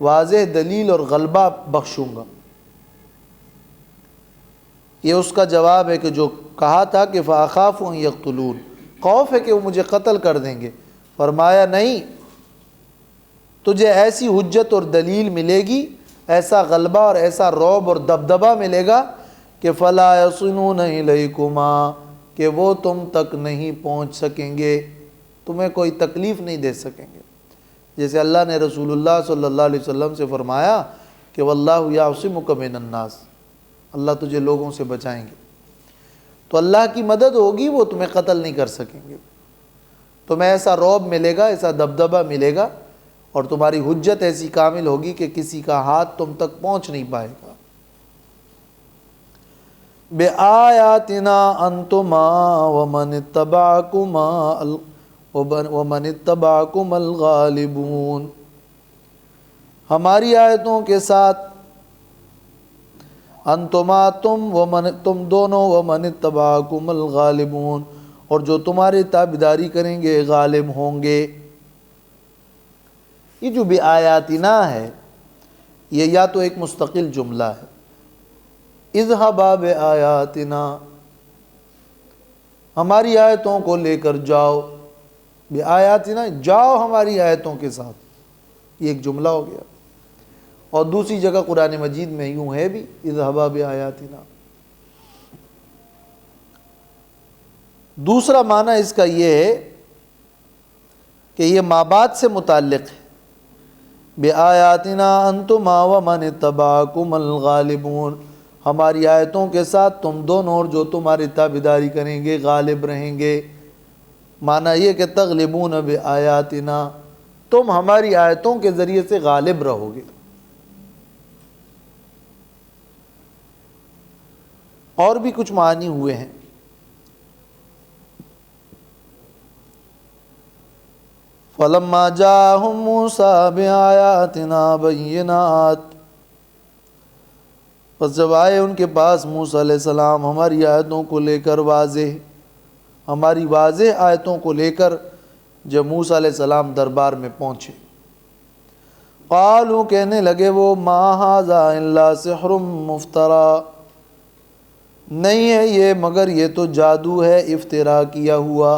واضح دلیل اور غلبہ بخشوں گا۔ یہ اس کا جواب ہے کہ جو کہا تھا کہ فَأَخَافُ أَن يَقْتُلُونِ، خوف ہے کہ وہ مجھے قتل کر دیں گے، فرمایا نہیں، تجھے ایسی حجت اور دلیل ملے گی، ایسا غلبہ اور ایسا رعب اور دبدبہ ملے گا کہ فَلَا يَصِلُونَ إِلَيْكُمَا، کہ وہ تم تک نہیں پہنچ سکیں گے، تمہیں کوئی تکلیف نہیں دے سکیں گے۔ جیسے اللہ نے رسول اللہ صلی اللہ علیہ وسلم سے فرمایا کہ وَاللَّهُ يَعْصِمُكَ مِنَ النَّاسِ، اللہ تجھے لوگوں سے بچائیں گے، تو اللہ کی مدد ہوگی، وہ تمہیں قتل نہیں کر سکیں گے، تمہیں ایسا رعب ملے گا، ایسا دبدبہ ملے گا، اور تمہاری حجت ایسی کامل ہوگی کہ کسی کا ہاتھ تم تک پہنچ نہیں پائے گا. بِآیاتنا انتما ومن اتبعکم الغالبون. ہماری آیتوں کے ساتھ انتما تم دونوں ومن اتبعکم الغالبون اور جو تمہاری تابعداری کریں گے غالب ہوں گے. یہ جو بِآیاتنا ہے یہ یا تو ایک مستقل جملہ ہے، اذهبا بآیاتنا، ہماری آیتوں کو لے کر جاؤ، بآیاتنا جاؤ ہماری آیتوں کے ساتھ، یہ ایک جملہ ہو گیا. اور دوسری جگہ قرآن مجید میں یوں ہے بھی اذهبا بآیاتنا. دوسرا معنی اس کا یہ ہے کہ یہ ما بعد سے متعلق ہے. بآیاتنا انتما ومن اتبعکم الغالبون، ہماری آیتوں کے ساتھ تم دونوں اور جو تمہاری تابعداری کریں گے غالب رہیں گے. معنی یہ کہ تغلبون بآیاتنا، تم ہماری آیتوں کے ذریعے سے غالب رہو گے. اور بھی کچھ معنی ہوئے ہیں. فَلَمَّا جَاءَهُم مُوسَىٰ بِآيَاتِنَا بَيِّنَاتٍ، پس جب آئے ان کے پاس موسیٰ علیہ السلام ہماری آیتوں کو لے کر ہماری واضح آیتوں کو لے کر جب موسیٰ علیہ السلام دربار میں پہنچے، قالوا کہنے لگے وہ ما ھذا الا سحر مفترا، نہیں ہے یہ مگر یہ تو جادو ہے افترا کیا ہوا،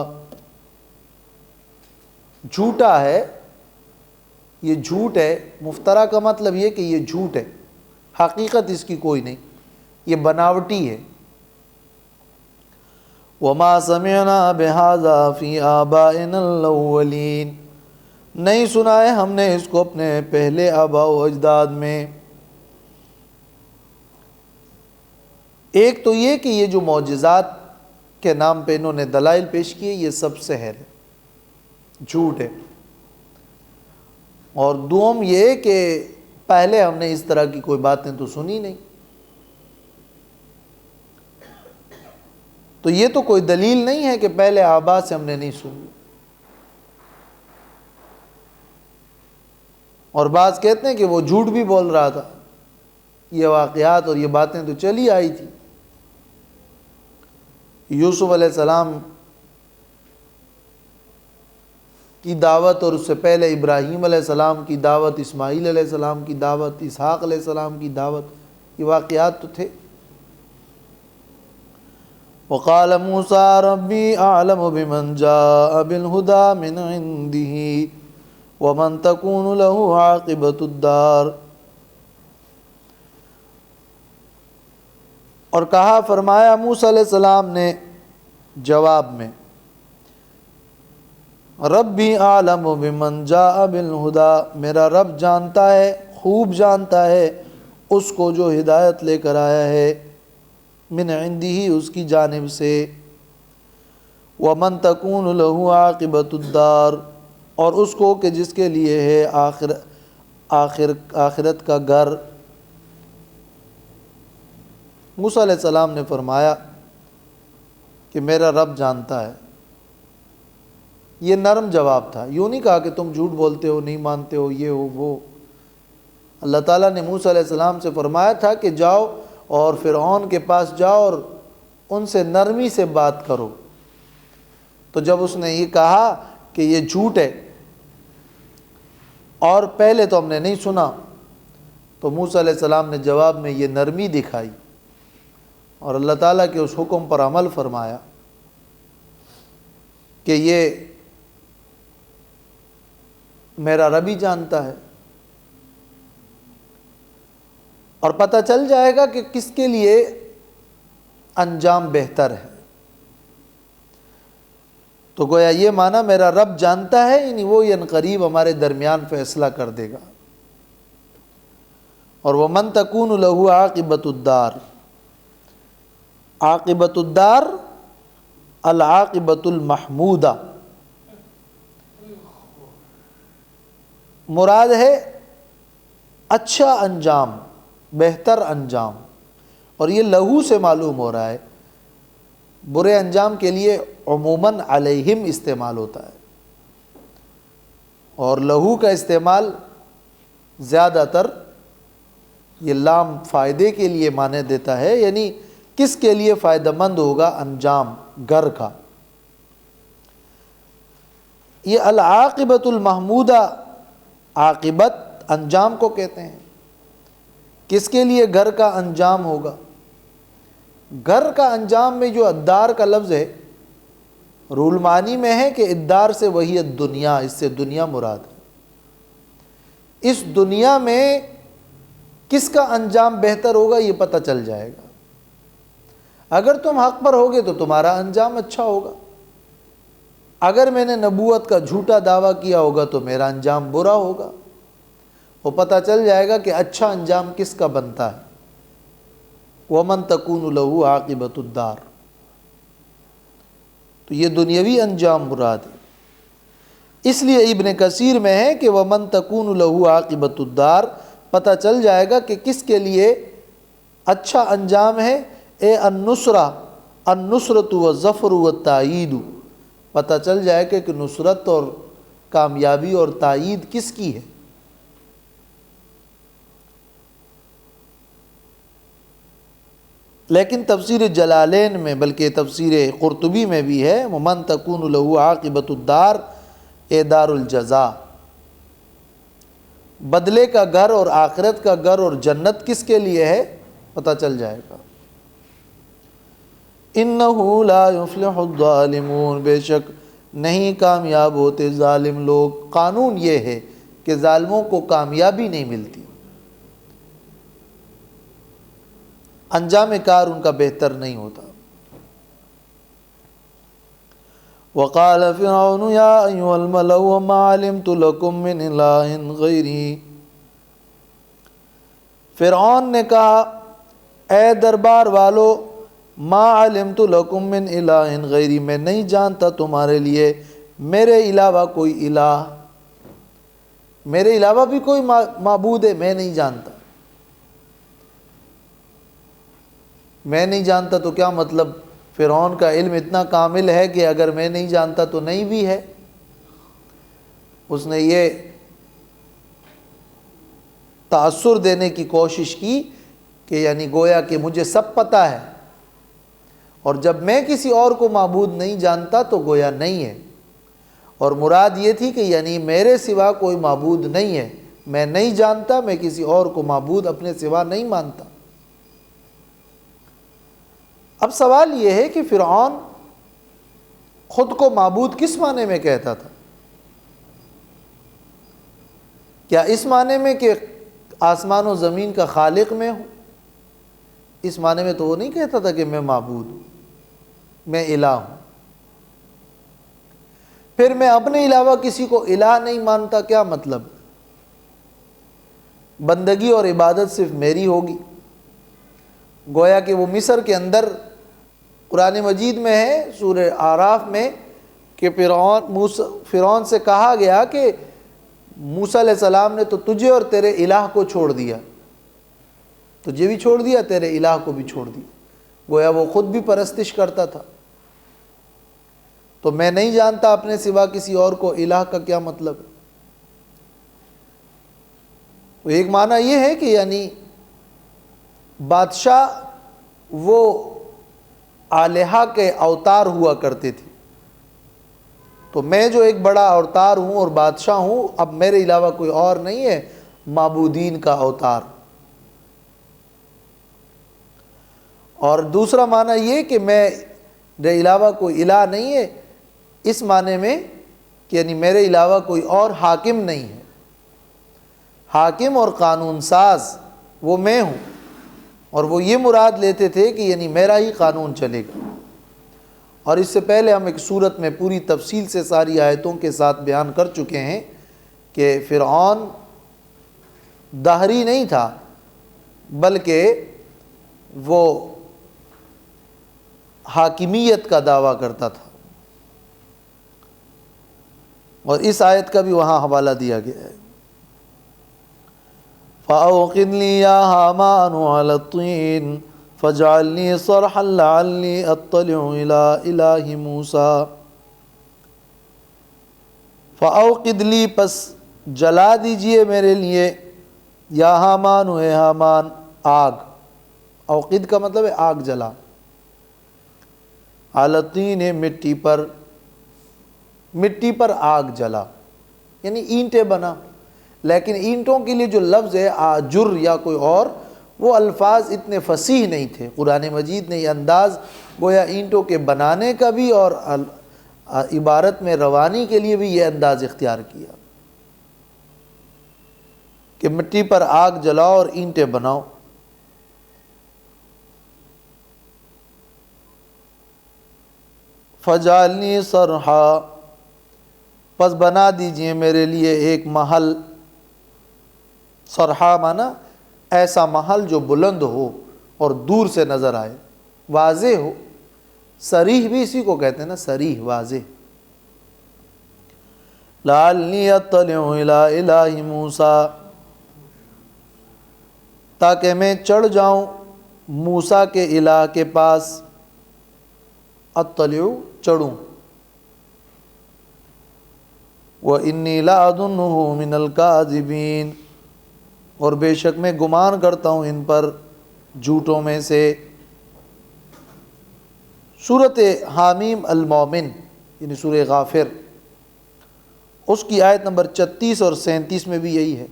جھوٹا ہے، یہ جھوٹ ہے. مفترا کا مطلب یہ کہ یہ جھوٹ ہے، حقیقت اس کی کوئی نہیں، یہ بناوٹی ہے. وما سمعنا بہذا فی آبائنا الاولین، نہیں سنا ہے ہم نے اس کو اپنے پہلے آباء و اجداد میں. ایک تو یہ کہ یہ جو معجزات کے نام پہ انہوں نے دلائل پیش کیے یہ سب سحر ہے، جھوٹ ہے. اور دوم یہ کہ پہلے ہم نے اس طرح کی کوئی باتیں تو سنی نہیں، تو یہ تو کوئی دلیل نہیں ہے کہ پہلے آباء سے ہم نے نہیں سنی. اور بعض کہتے ہیں کہ وہ جھوٹ بھی بول رہا تھا، یہ واقعات اور یہ باتیں تو چلی آئی تھی. یوسف علیہ السلام کی دعوت اور اس سے پہلے ابراہیم علیہ السلام کی دعوت، اسماعیل علیہ السلام کی دعوت، اسحاق علیہ السلام کی دعوت، یہ واقعات تو تھے. وقال موسیٰ ربی اعلم بمن جاء بالہدی من عنده ومن تکون له عاقبۃ الدار، اور کہا فرمایا موسیٰ علیہ السلام نے جواب میں، ربی اعلم بمن جاء بالہدی، میرا رب جانتا ہے، خوب جانتا ہے اس کو جو ہدایت لے کر آیا ہے، من عنده اس کی جانب سے، ومن تکون له عاقبۃ الدار، اور اس کو کہ جس کے لیے ہے آخرت کا گھر. موسیٰ علیہ السلام نے فرمایا کہ میرا رب جانتا ہے. یہ نرم جواب تھا، یوں نہیں کہا کہ تم جھوٹ بولتے ہو، نہیں مانتے ہو، یہ ہو وہ. اللہ تعالیٰ نے موسیٰ علیہ السلام سے فرمایا تھا کہ جاؤ اور فرعون کے پاس جاؤ اور ان سے نرمی سے بات کرو. تو جب اس نے یہ کہا کہ یہ جھوٹ ہے اور پہلے تو ہم نے نہیں سنا، تو موسیٰ علیہ السلام نے جواب میں یہ نرمی دکھائی اور اللہ تعالیٰ کے اس حکم پر عمل فرمایا کہ یہ میرا رب ہی جانتا ہے. اور پتہ چل جائے گا کہ کس کے لیے انجام بہتر ہے. تو گویا یہ معنی میرا رب جانتا ہے، یعنی وہ عنقریب ہمارے درمیان فیصلہ کر دے گا. اور وَمَن تَكُونُ لَهُ عَاقِبَةُ الدَّارِ، عاقبۃ الدار العاقبۃ المحمودہ، مراد ہے اچھا انجام، بہتر انجام، اور یہ لہو سے معلوم ہو رہا ہے۔ برے انجام کے لیے عموماً علیہم استعمال ہوتا ہے، اور لہو کا استعمال زیادہ تر یہ لام فائدے کے لیے معنی دیتا ہے، یعنی کس کے لیے فائدہ مند ہوگا انجام گھر کا۔ یہ العاقبۃ المحمودہ، عاقبت انجام کو کہتے ہیں۔ کس کے لیے گھر کا انجام ہوگا؟ گھر کا انجام میں جو الدار کا لفظ ہے رول معنی میں ہے کہ ادار سے وہی الدنیا، اس سے دنیا مراد ہے۔ اس دنیا میں کس کا انجام بہتر ہوگا یہ پتہ چل جائے گا۔ اگر تم حق پر ہوگے تو تمہارا انجام اچھا ہوگا، اگر میں نے نبوت کا جھوٹا دعویٰ کیا ہوگا تو میرا انجام برا ہوگا۔ وہ پتہ چل جائے گا کہ اچھا انجام کس کا بنتا ہے۔ وَمَن تَكُونُ لَهُ عَاقِبَةُ الدَّارِ، تو یہ دنیاوی انجام مراد ہے۔ اس لیے ابن کثیر میں ہے کہ وَمَن تَكُونُ لَهُ عَاقِبَةُ الدَّارِ، پتہ چل جائے گا کہ کس کے لیے اچھا انجام ہے۔ اے النصرۃ والظفر والتائید، پتہ چل جائے گا کہ نصرت اور کامیابی اور تائید کس کی ہے۔ لیکن تفسیر جلالین میں بلکہ تفسیر قرطبی میں بھی ہے وَمَن تَكُونُ لَهُ عَاقِبَةُ الدَّارِ، اے دار الجزا، بدلے کا گھر اور آخرت کا گھر اور جنت کس کے لیے ہے پتہ چل جائے گا۔ اِنَّهُ لَا يُفْلِحُ الظَّالِمُونَ، بے شک نہیں کامیاب ہوتے ظالم لوگ۔ قانون یہ ہے کہ ظالموں کو کامیابی نہیں ملتی، انجام کار ان کا بہتر نہیں ہوتا۔ وقال فرعون یا ایھا الملأ ما علمت لکم من الہ غیری، فرعون نے کہا اے دربار والو، ما علمت لکم من الہ غیری، میں نہیں جانتا تمہارے لیے میرے علاوہ کوئی الہ، میرے علاوہ بھی کوئی معبود ہے، میں نہیں جانتا۔ میں نہیں جانتا تو کیا مطلب؟ فرعون کا علم اتنا کامل ہے کہ اگر میں نہیں جانتا تو نہیں بھی ہے۔ اس نے یہ تاثر دینے کی کوشش کی کہ یعنی گویا کہ مجھے سب پتہ ہے، اور جب میں کسی اور کو معبود نہیں جانتا تو گویا نہیں ہے، اور مراد یہ تھی کہ یعنی میرے سوا کوئی معبود نہیں ہے، میں نہیں جانتا، میں کسی اور کو معبود اپنے سوا نہیں مانتا۔ اب سوال یہ ہے کہ فرعون خود کو معبود کس معنی میں کہتا تھا؟ کیا اس معنی میں کہ آسمان و زمین کا خالق میں ہوں؟ اس معنی میں تو وہ نہیں کہتا تھا کہ میں معبود ہوں، میں الہ ہوں۔ پھر میں اپنے علاوہ کسی کو الہ نہیں مانتا، کیا مطلب؟ بندگی اور عبادت صرف میری ہوگی۔ گویا کہ وہ مصر کے اندر قرآن مجید میں ہے سورہ اعراف میں کہ فرعون سے کہا گیا کہ موسیٰ علیہ السلام نے تو تجھے اور تیرے الہ کو چھوڑ دیا، تجھے بھی چھوڑ دیا، تیرے الہ کو بھی چھوڑ دیا۔ گویا وہ خود بھی پرستش کرتا تھا۔ تو میں نہیں جانتا اپنے سوا کسی اور کو الہ کا کیا مطلب ہے؟ ایک معنی یہ ہے کہ یعنی بادشاہ وہ الہا کے اوتار ہوا کرتے تھے، تو میں جو ایک بڑا اوتار ہوں اور بادشاہ ہوں، اب میرے علاوہ کوئی اور نہیں ہے معبودین کا اوتار۔ اور دوسرا معنی یہ کہ میرے علاوہ کوئی الہ نہیں ہے، اس معنی میں کہ یعنی میرے علاوہ کوئی اور حاکم نہیں ہے، حاکم اور قانون ساز وہ میں ہوں، اور وہ یہ مراد لیتے تھے کہ یعنی میرا ہی قانون چلے گا۔ اور اس سے پہلے ہم ایک صورت میں پوری تفصیل سے ساری آیتوں کے ساتھ بیان کر چکے ہیں کہ فرعون دہری نہیں تھا، بلکہ وہ حاکمیت کا دعویٰ کرتا تھا، اور اس آیت کا بھی وہاں حوالہ دیا گیا ہے۔ فأوقد لي يا هامان على الطين فاجعلني صرحا لعلي اطلع الى الہ موسیٰ. فأوقد لی پس جلا دیجئے میرے لیے، یا ہامان اے ہامان، آگ. اوقد کا مطلب ہے آگ جلا. علی الطین مٹی پر، مٹی پر آگ جلا یعنی اینٹیں بنا. لیکن اینٹوں کے لیے جو لفظ ہے آجر یا کوئی اور، وہ الفاظ اتنے فصیح نہیں تھے. قرآن مجید نے یہ انداز گویا اینٹوں کے بنانے کا بھی اور عبارت میں روانی کے لیے بھی یہ انداز اختیار کیا کہ مٹی پر آگ جلاؤ اور اینٹیں بناؤ. فجعلنی صرحا، پس بنا دیجئے میرے لیے ایک محل. صرحا مانا ایسا محل جو بلند ہو اور دور سے نظر آئے، واضح ہو. صریح بھی اسی کو کہتے ہیں نا، صریح، واضح. لعلی اطلع الی الہ موسیٰ، تاکہ میں چڑھ جاؤں موسیٰ کے الہ کے پاس. اطلع، چڑھوں. وَإِنِّي لَأَظُنُّهُ مِنَ الْكَاذِبِينَ، اور بے شک میں گمان کرتا ہوں ان پر جھوٹوں میں سے. سورۃ حامیم المومن یعنی سورہ غافر، اس کی آیت نمبر 36 اور 37 میں بھی یہی ہے.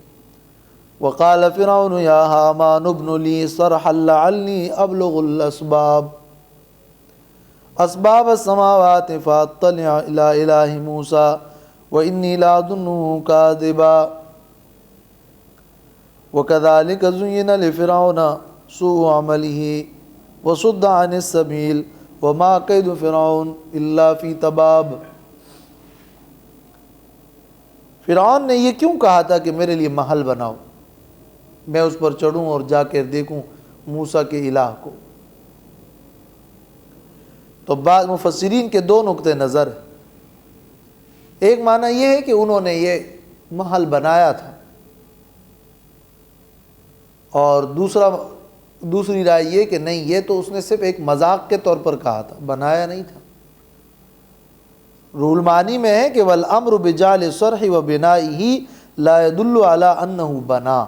وَقَالَ فِرْعَوْنُ يَا هَامَانُ ابْنُ لِي صَرْحًا لَعَلِّي أَبْلُغُ أَسْبَابَ السَّمَاوَاتِ فَأَطَّلِعَ إِلَىٰ إِلَٰهِ مُوسَىٰ وَإِنِّي لَأَظُنُّهُ كَاذِبًا. وَكَذَلِكَ زُيِّنَ لِفِرْعَوْنَ سُوءُ عَمَلِهِ وَصُدَّ عَنِ السَّبِيلِ وَمَا كَيْدُ فِرْعَوْنَ إِلَّا فِي تَبَابٍ. فرعون نے یہ کیوں کہا تھا کہ میرے لیے محل بناؤ، میں اس پر چڑھوں اور جا کر دیکھوں موسیٰ کے الہ کو؟ تو بعض مفسرین کے دو نقطے نظر ہیں. ایک معنی یہ ہے کہ انہوں نے یہ محل بنایا تھا، اور دوسری رائے یہ کہ نہیں، یہ تو اس نے صرف ایک مذاق کے طور پر کہا تھا، بنایا نہیں تھا. روح المعانی میں ہے کہ والامر بجعل الصرح وبنائه لا يدل على انه بنا.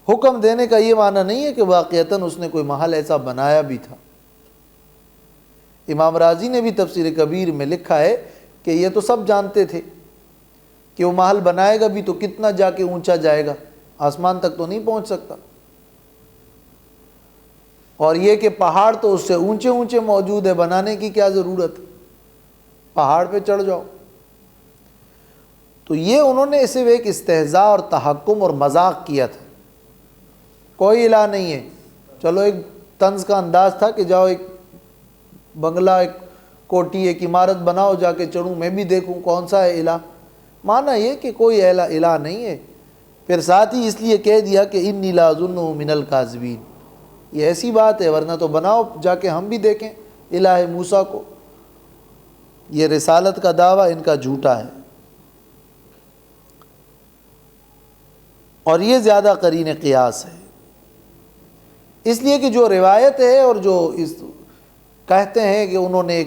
حکم دینے کا یہ معنی نہیں ہے کہ واقعتاً اس نے کوئی محل ایسا بنایا بھی تھا. امام رازی نے بھی تفسیر کبیر میں لکھا ہے کہ یہ تو سب جانتے تھے کہ وہ محل بنائے گا بھی تو کتنا جا کے اونچا جائے گا، آسمان تک تو نہیں پہنچ سکتا. اور یہ کہ پہاڑ تو اس سے اونچے اونچے موجود ہے، بنانے کی کیا ضرورت ہے، پہاڑ پہ چڑھ جاؤ. تو یہ انہوں نے صرف ایک استہزاء اور تحکم اور مذاق کیا تھا. کوئی الہ نہیں ہے، چلو ایک طنز کا انداز تھا کہ جاؤ ایک بنگلہ، ایک کوٹھی، ایک عمارت بناؤ، جا کے چڑھوں، میں بھی دیکھوں کون سا ہے الہ. معنی یہ کہ کوئی الہ نہیں ہے. پھر ساتھ ہی اس لیے کہہ دیا کہ انی لاظنہ من الکاذبین، یہ ایسی بات ہے، ورنہ تو بناؤ جا کے ہم بھی دیکھیں الہ موسیٰ کو. یہ رسالت کا دعویٰ ان کا جھوٹا ہے، اور یہ زیادہ قرین قیاس ہے. اس لیے کہ جو روایت ہے اور جو کہتے ہیں کہ انہوں نے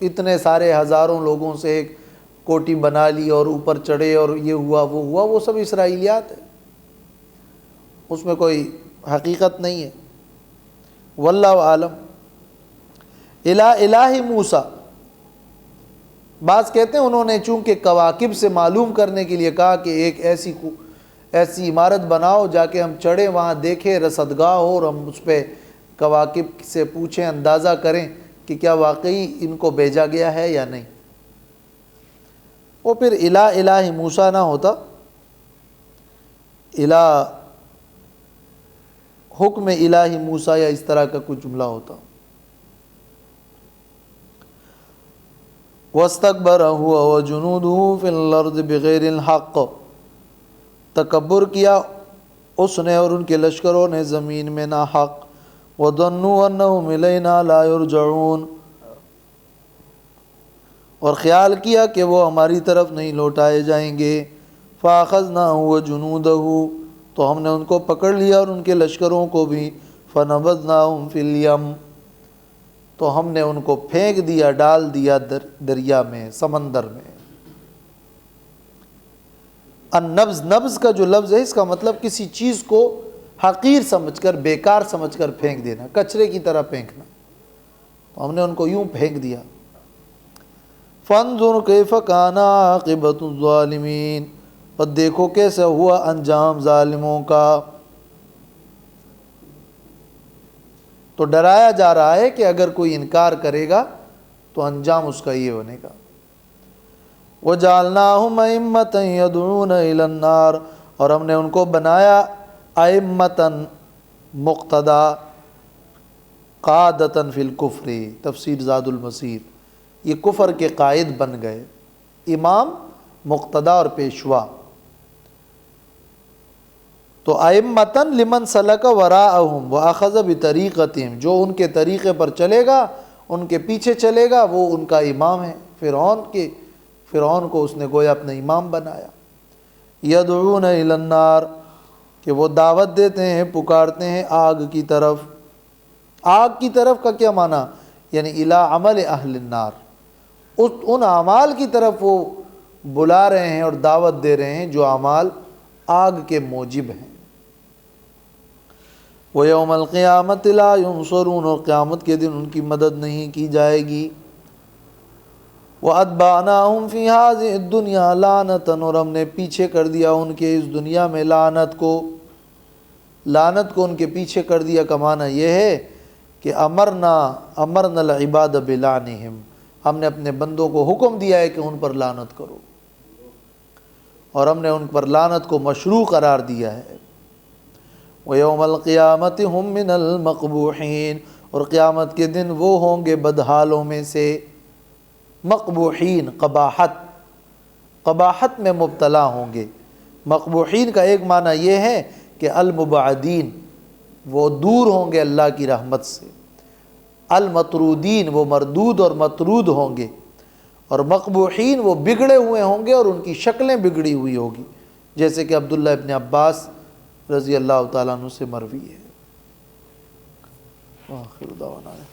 اتنے سارے ہزاروں لوگوں سے ایک کوٹھی بنا لی اور اوپر چڑھے اور یہ ہوا وہ ہوا، وہ سب اسرائیلیات ہے، اس میں کوئی حقیقت نہیں ہے. واللہ عالم. الہ موسیٰ، بعض کہتے ہیں انہوں نے چونکہ کواکب سے معلوم کرنے کے لیے کہا کہ ایک ایسی عمارت بناؤ جا کے ہم چڑھیں، وہاں دیکھیں رصدگاہ ہو، اور ہم اس پہ کواکب سے پوچھیں، اندازہ کریں کہ کیا واقعی ان کو بھیجا گیا ہے یا نہیں. وہ پھر الہ موسیٰ نہ ہوتا، حکم الہ موسیٰ یا اس طرح کا کوئی جملہ ہوتا. وَاسْتَكْبَرَ هُوَ وَجُنُودُهُ فِي الْأَرْضِ بِغَيْرِ الْحَقِّ، تکبر کیا اس نے اور ان کے لشکروں نے زمین میں ناحق. وَظَنُّوا أَنَّهُمْ إِلَيْنَا لَا يُرْجَعُونَ، اور خیال کیا کہ وہ ہماری طرف نہیں لوٹائے جائیں گے. فَأَخَذْنَاهُ وَجُنُودَهُ، تو ہم نے ان کو پکڑ لیا اور ان کے لشکروں کو بھی، فنبذناہم فی الیم، تو ہم نے ان کو پھینک دیا، ڈال دیا دریا میں، سمندر میں۔ النبذ، نبذ کا جو لفظ ہے اس کا مطلب کسی چیز کو حقیر سمجھ کر، بیکار سمجھ کر پھینک دینا، کچرے کی طرح پھینکنا، تو ہم نے ان کو یوں پھینک دیا۔ فانظر کیف کان عاقبۃ الظالمین، اور دیکھو کیسا ہوا انجام ظالموں کا۔ تو ڈرایا جا رہا ہے کہ اگر کوئی انکار کرے گا تو انجام اس کا یہ بنے گا۔ وَجَعَلْنَاهُمْ أَئِمَّةً يَدْعُونَ إِلَى النَّارِ، اور ہم نے ان کو بنایا ائمۃً، مقتدا، قادۃً فی الکفر، تفسیر زاد المسیر، یہ کفر کے قائد بن گئے، امام، مقتدا اور پیشوا۔ تو ائمۃً لمن سلک وراءہم واخذ بطریقتہم، جو ان کے طریقے پر چلے گا، ان کے پیچھے چلے گا، وہ ان کا امام ہے۔ فرعون کو اس نے گویا اپنا امام بنایا۔ یدعون الی النار، کہ وہ دعوت دیتے ہیں، پکارتے ہیں آگ کی طرف۔ آگ کی طرف کا کیا معنی؟ یعنی الی عمل اہل النار، ان اعمال کی طرف وہ بلا رہے ہیں اور دعوت دے رہے ہیں جو اعمال آگ کے موجب ہیں۔ وَيَوْمَ الْقِيَامَةِ لَا يُنصَرُونَ، اور قیامت کے دن ان کی مدد نہیں کی جائے گی۔ وَأَتْبَعْنَاهُمْ فِي هَذِهِ الدُّنْيَا لَعْنَةً، اور ہم نے پیچھے کر دیا ان کے اس دنیا میں لعنت کو، لعنت کو ان کے پیچھے کر دیا کا معنی یہ ہے کہ امرنا العباد بلعنہم، ہم نے اپنے بندوں کو حکم دیا ہے کہ ان پر لعنت کرو، اور ہم نے ان پر لعنت کو مشروع قرار دیا ہے۔ وَيَوْمَ الْقِيَامَةِ هُمْ مِنَ الْمَقْبُوحِينَ، اور قیامت کے دن وہ ہوں گے بدحالوں میں سے۔ مقبوحین، قباحت میں مبتلا ہوں گے۔ مقبوحین کا ایک معنی یہ ہے کہ المبعدین، وہ دور ہوں گے اللہ کی رحمت سے۔ المطرودین، وہ مردود اور مطرود ہوں گے۔ اور مقبوحین، وہ بگڑے ہوئے ہوں گے اور ان کی شکلیں بگڑی ہوئی ہوگی، جیسے کہ عبداللہ ابن عباس رضی اللہ تعالیٰ عنہ سے مروی ہے۔ آخر دعوانا ہے